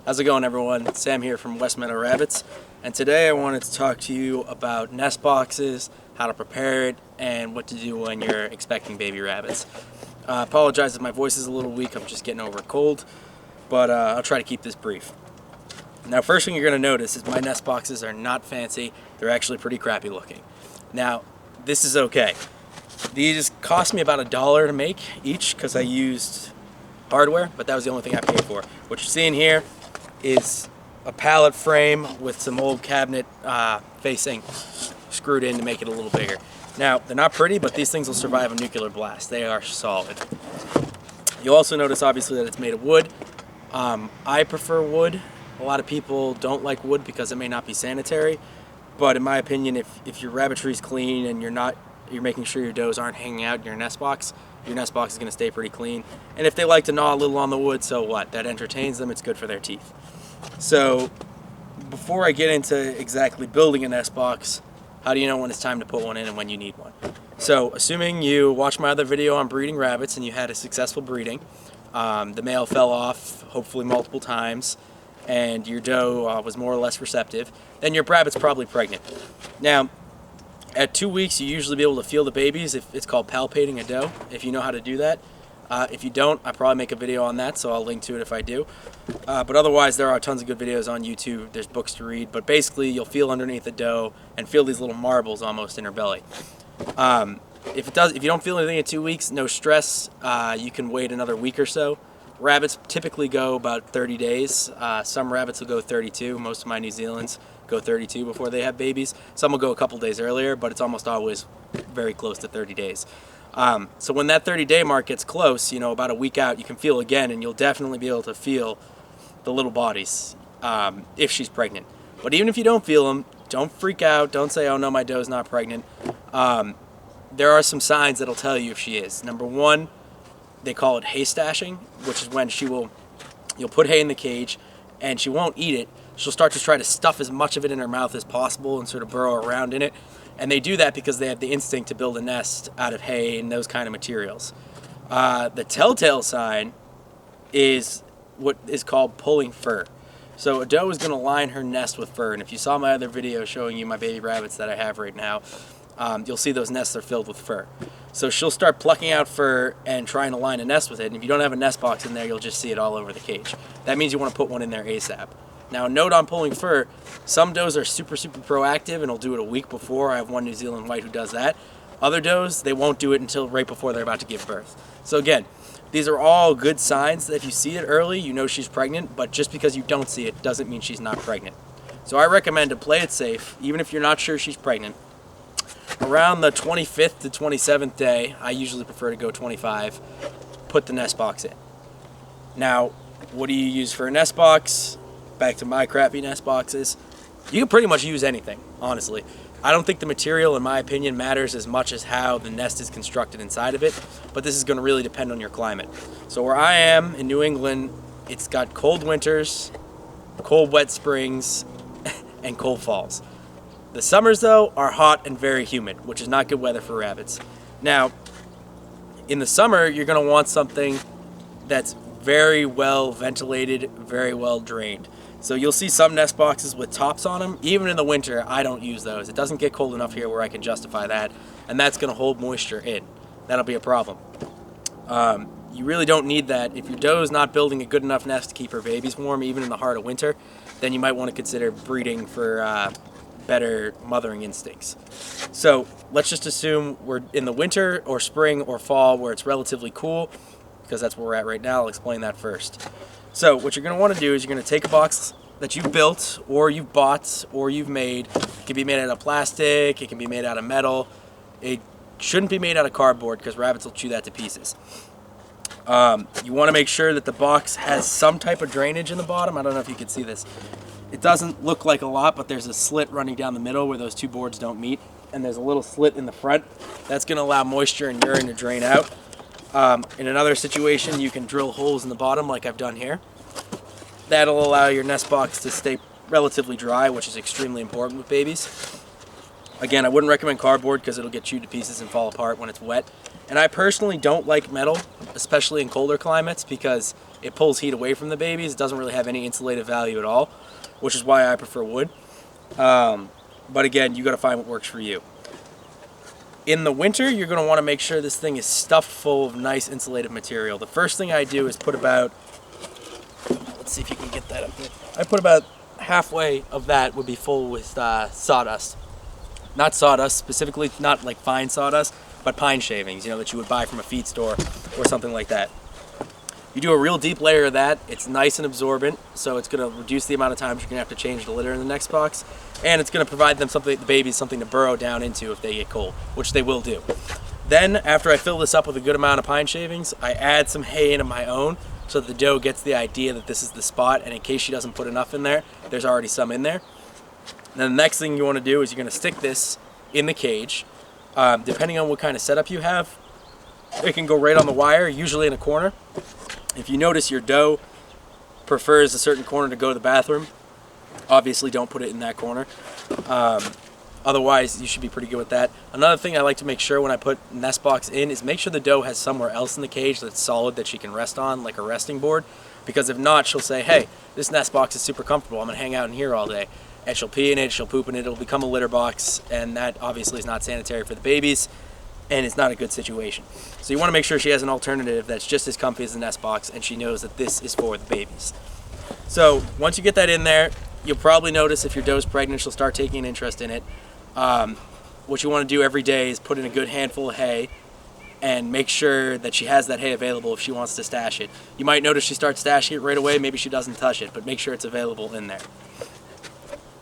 How's it going, everyone? Sam here from West Meadow Rabbits, and today I wanted to talk to you about nest boxes, how to prepare it, and what to do when you're expecting baby rabbits. I apologize if my voice is a little weak. I'm just getting over a cold, but I'll try to keep this brief. Now, first thing you're going to notice is my nest boxes are not fancy. They're actually pretty crappy looking. Now, this is okay. These cost me about $1 to make each because I used hardware, but that was the only thing I paid for. What you're seeing here is a pallet frame with some old cabinet facing screwed in to make it a little bigger. Now, they're not pretty, but these things will survive a nuclear blast. They are solid. You'll also notice, obviously, that it's made of wood. I prefer wood. A lot of people don't like wood because it may not be sanitary, but in my opinion, if your rabbitry is clean and you're making sure your does aren't hanging out in your nest box is going to stay pretty clean. And if they like to gnaw a little on the wood, so what? That entertains them. It's good for their teeth. So before I get into exactly building a nest box, how do you know when it's time to put one in and when you need one? So assuming you watched my other video on breeding rabbits and you had a successful breeding, the male fell off hopefully multiple times, and your doe was more or less receptive, then your rabbit's probably pregnant. Now, at 2 weeks, you usually be able to feel the babies. It's called palpating a doe, if you know how to do that. If you don't, I probably make a video on that, so I'll link to it if I do. But otherwise, there are tons of good videos on YouTube. There's books to read, but basically, you'll feel underneath the doe and feel these little marbles almost in her belly. If you don't feel anything at 2 weeks, no stress. You can wait another week or so. Rabbits typically go about 30 days. Some rabbits will go 32. Most of my New Zealand's go 32 before they have babies. Some will go a couple days earlier, but it's almost always very close to 30 days. So when that 30-day mark gets close, about a week out, you can feel again, and you'll definitely be able to feel the little bodies if she's pregnant. But even if you don't feel them, don't freak out. Don't say, oh no, my doe's not pregnant. There are some signs that'll tell you if she is. Number one, they call it hay stashing, which is when you'll put hay in the cage and she won't eat it. She'll start to try to stuff as much of it in her mouth as possible and sort of burrow around in it. And they do that because they have the instinct to build a nest out of hay and those kind of materials. The telltale sign is what is called pulling fur. So a doe is going to line her nest with fur. And if you saw my other video showing you my baby rabbits that I have right now, you'll see those nests are filled with fur. So she'll start plucking out fur and trying to line a nest with it. And if you don't have a nest box in there, you'll just see it all over the cage. That means you want to put one in there ASAP. Now, a note on pulling fur, some does are super proactive and will do it a week before. I have one New Zealand white who does that. Other does, they won't do it until right before they're about to give birth. So again, these are all good signs that if you see it early, you know she's pregnant, but just because you don't see it doesn't mean she's not pregnant. So I recommend to play it safe, even if you're not sure she's pregnant. Around the 25th to 27th day, I usually prefer to go 25, put the nest box in. Now, what do you use for a nest box? Back to my crappy nest boxes. You can pretty much use anything, honestly. I don't think the material, in my opinion, matters as much as how the nest is constructed inside of it, but this is going to really depend on your climate. So where I am in New England, it's got cold winters, cold wet springs, and cold falls. The summers, though, are hot and very humid, which is not good weather for rabbits. Now, in the summer, you're going to want something that's very well ventilated, very well drained. So you'll see some nest boxes with tops on them. Even in the winter, I don't use those. It doesn't get cold enough here where I can justify that, and that's going to hold moisture in. That'll be a problem. You really don't need that. If your doe is not building a good enough nest to keep her babies warm, even in the heart of winter, then you might want to consider breeding for better mothering instincts. So let's just assume we're in the winter or spring or fall where it's relatively cool, because that's where we're at right now. I'll explain that first. So what you're going to want to do is you're going to take a box that you've built or you've bought or you've made. It can be made out of plastic. It can be made out of metal. It shouldn't be made out of cardboard because rabbits will chew that to pieces. You want to make sure that the box has some type of drainage in the bottom. I don't know if you can see this. It doesn't look like a lot, but there's a slit running down the middle where those two boards don't meet. And there's a little slit in the front. That's going to allow moisture and urine to drain out. In another situation, you can drill holes in the bottom like I've done here. That'll allow your nest box to stay relatively dry, which is extremely important with babies. Again, I wouldn't recommend cardboard because it'll get chewed to pieces and fall apart when it's wet. And I personally don't like metal, especially in colder climates, because it pulls heat away from the babies. It doesn't really have any insulative value at all, which is why I prefer wood. But again, you got to find what works for you. In the winter, you're going to want to make sure this thing is stuffed full of nice insulated material. The first thing I do is put about, let's see if you can get that up there. I put about halfway of that would be full with sawdust. Not sawdust, specifically not like fine sawdust, but pine shavings, you know, that you would buy from a feed store or something like that. You do a real deep layer of that. It's nice and absorbent, so it's going to reduce the amount of times you're going to have to change the litter in the next box, and it's going to provide them something, the babies, something to burrow down into if they get cold, which they will do. Then, after I fill this up with a good amount of pine shavings, I add some hay in of my own so that the doe gets the idea that this is the spot, and in case she doesn't put enough in there, there's already some in there. And then the next thing you want to do is you're going to stick this in the cage. Depending on what kind of setup you have, it can go right on the wire, usually in a corner. If you notice your doe prefers a certain corner to go to the bathroom, obviously don't put it in that corner. Otherwise, you should be pretty good with that. Another thing I like to make sure when I put nest box in is make sure the doe has somewhere else in the cage that's solid that she can rest on, like a resting board. Because if not, she'll say, hey, this nest box is super comfortable, I'm going to hang out in here all day. And she'll pee in it, she'll poop in it, it'll become a litter box, and that obviously is not sanitary for the babies, and it's not a good situation. So you want to make sure she has an alternative that's just as comfy as the nest box, and she knows that this is for the babies. So once you get that in there, you'll probably notice if your doe's pregnant, she'll start taking an interest in it. What you want to do every day is put in a good handful of hay and make sure that she has that hay available if she wants to stash it. You might notice she starts stashing it right away, maybe she doesn't touch it, but make sure it's available in there.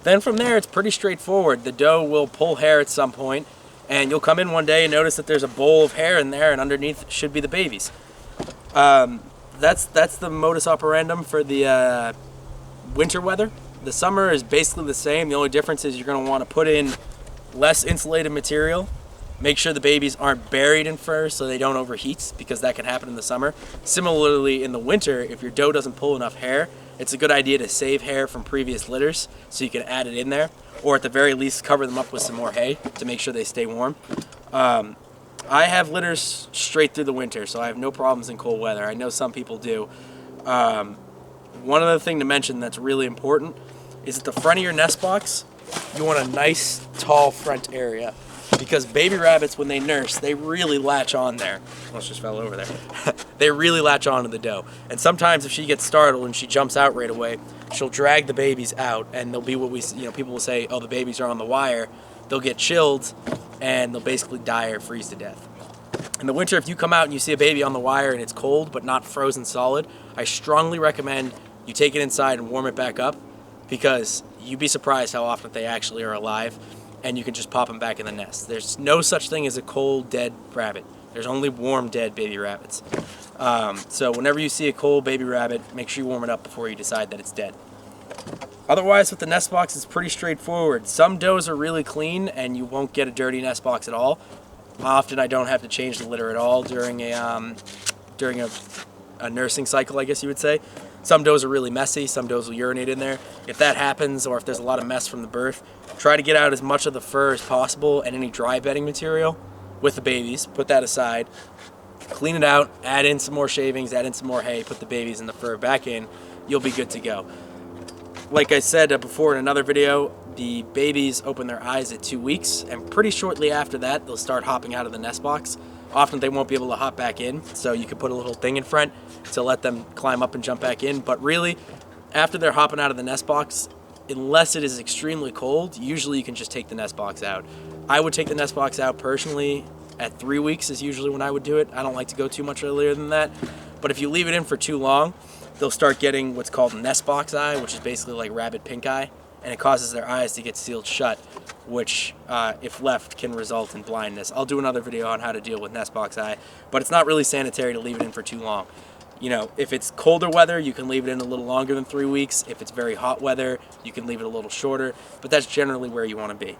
Then from there, it's pretty straightforward. The doe will pull hair at some point, and you'll come in one day and notice that there's a bowl of hair in there, and underneath should be the babies. That's the modus operandum for the winter weather. The summer is basically the same. The only difference is you're going to want to put in less insulated material. Make sure the babies aren't buried in fur so they don't overheat, because that can happen in the summer. Similarly, in the winter, if your doe doesn't pull enough hair, it's a good idea to save hair from previous litters so you can add it in there, or at the very least cover them up with some more hay to make sure they stay warm. I have litters straight through the winter, so I have no problems in cold weather. I know some people do. One other thing to mention that's really important is at the front of your nest box, you want a nice tall front area, because baby rabbits, when they nurse, they really latch on there. Almost just fell over there. They really latch on to the doe. And sometimes if she gets startled and she jumps out right away, she'll drag the babies out, and they'll be what we, people will say, oh, the babies are on the wire. They'll get chilled, and they'll basically die or freeze to death. In the winter, if you come out and you see a baby on the wire and it's cold but not frozen solid, I strongly recommend you take it inside and warm it back up, because you'd be surprised how often they actually are alive, and you can just pop them back in the nest. There's no such thing as a cold, dead rabbit. There's only warm, dead baby rabbits. So whenever you see a cold baby rabbit, make sure you warm it up before you decide that it's dead. Otherwise, with the nest box, it's pretty straightforward. Some does are really clean, and you won't get a dirty nest box at all. Often I don't have to change the litter at all during a nursing cycle, I guess you would say. Some does are really messy, some does will urinate in there. If that happens, or if there's a lot of mess from the birth, try to get out as much of the fur as possible and any dry bedding material with the babies. Put that aside, clean it out, add in some more shavings, add in some more hay, put the babies and the fur back in, you'll be good to go. Like I said before in another video, the babies open their eyes at 2 weeks, and pretty shortly after that, they'll start hopping out of the nest box. Often they won't be able to hop back in, so you could put a little thing in front to let them climb up and jump back in. But really, after they're hopping out of the nest box, unless it is extremely cold, usually you can just take the nest box out. I would take the nest box out personally at 3 weeks is usually when I would do it. I don't like to go too much earlier than that. But if you leave it in for too long, they'll start getting what's called nest box eye, which is basically like rabbit pink eye, and it causes their eyes to get sealed shut, which, if left, can result in blindness. I'll do another video on how to deal with nest box eye, but it's not really sanitary to leave it in for too long. You know, if it's colder weather, you can leave it in a little longer than 3 weeks. If it's very hot weather, you can leave it a little shorter, but that's generally where you want to be.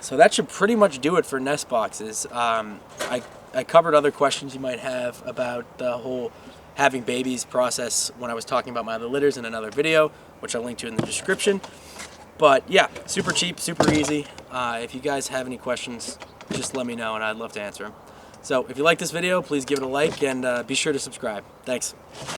So that should pretty much do it for nest boxes. I covered other questions you might have about the whole having babies process when I was talking about my other litters in another video, which I'll link to in the description. But yeah, super cheap, super easy. If you guys have any questions, just let me know and I'd love to answer them. So if you like this video, please give it a like and be sure to subscribe. Thanks.